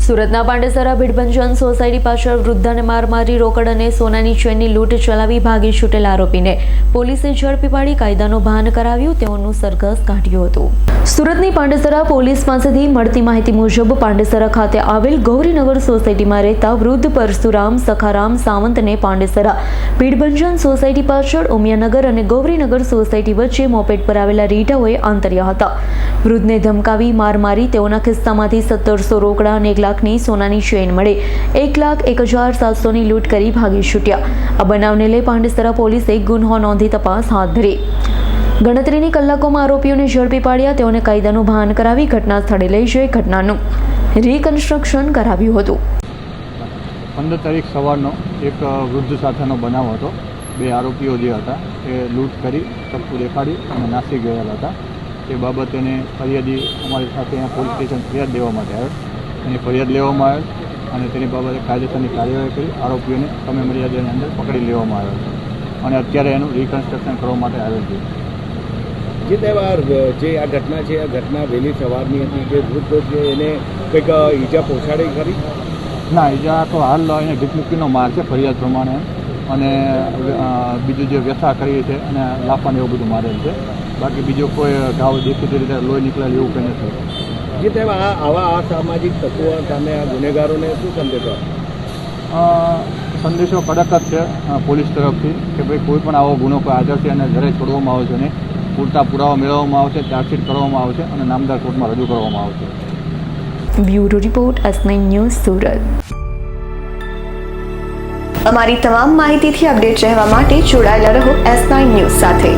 સુરતના પાંડેસરા ભીડભંજન સોસાયટી પાછળ વૃદ્ધાને માર મારી રોકડ અને સોનાની ચેનની લૂંટ ચલાવી ભાગી છૂટેલા આરોપીને પોલીસે ઝડપી પાડી કાયદાનું ભાન કરાવ્યું તેઓનું સરઘસ કાઢ્યું હતું। સુરતની પાંડેસરા પોલીસ પાસેથી મળતી માહિતી મુજબ પાંડેસરા ખાતે આવેલ ગૌરીનગર સોસાયટીમાં રહેતા વૃદ્ધ પરશુરામ સખારામ સાવંતને પાંડેસરા ભીડભંજન સોસાયટી પાછળ ઉમિયાનગર અને ગૌરીનગર સોસાયટી વચ્ચે મોપેડ પર આવેલા રીઢાઓએ આંતર્યા હતા। વૃદ્ધને ધમકાવી માર મારી તેઓના ખિસ્સામાંથી 1700 રોકડા અને 1 લાખની સોનાની ચેન મળે 1,01,700 ની લૂંટ કરી ભાગી છૂટ્યા। આ બનાવને લઈ પાંડેસરા પોલીસે ગુન્હો નોંધી તપાસ હાથ ધરી। ગણતરીની કલાકોમાં આરોપીઓને ઝડપી પાડ્યા। તેઓને કાયદાનું ભાન કરાવી ઘટના સ્થળે લઈ જઈ ઘટનાનું રિકન્સ્ટ્રક્શન કરાવ્યું હતું। 15 તારીખ સવારનો એક વૃદ્ધ સાથેનો બનાવ હતો। 2 આરોપીઓ જે હતા એ લૂંટ કરી ચપ્પુ દેખાડી અને નાસી ગયેલા હતા। એ બાબતે ફરિયાદી અમારી સાથે અહીંયા પોલીસ સ્ટેશન ફરિયાદ દેવા માટે આવ્યો। એની ફરિયાદ લેવામાં આવેલ અને તેની બાબતે કાયદેસરની કાર્યવાહી કરી આરોપીઓને સમય મર્યાદાની અંદર પકડી લેવામાં આવ્યો છે અને અત્યારે એનું રિકન્સ્ટ્રક્શન કરવા માટે આવેલ છે। જે તહેવાર જે આ ઘટના છે આ ઘટના વહેલી સવારની હતી જે વૃદ્ધ છે એને કંઈક ઈજા પહોંચાડી ખરી? ના, ઈજા તો હાલ એને ભીખમુક્કીનો માર છે ફરિયાદ પ્રમાણે અને બીજું જે વ્યથા કરી છે અને લાફાને એવું બધું મારેલ છે। બાકી બીજો કોઈ ઘાવ દેખીતી રીતે લોહી નીકળેલ એવું કંઈ નથી। જે તેમાં આવા અસામાજિક તત્વો સામે આ ગુનેગારોને શું સંદેશો? સંદેશો કડક જ છે પોલીસ તરફથી કે ભાઈ કોઈ પણ આવો ગુનો કોઈ આચરશે અને ઘરે છોડવામાં આવશે નહીં। પૂરતા પુરાવા મેળવવામાં આવશે, ચાર્જશીટ કરવામાં આવશે અને નામદાર કોર્ટમાં રજૂ કરવામાં આવશે। Bureau report S9 news Surat. અમારી તમામ માહિતીથી અપડેટ રહેવા માટે જોડાયેલા રહો S9 ન્યૂઝ સાથે।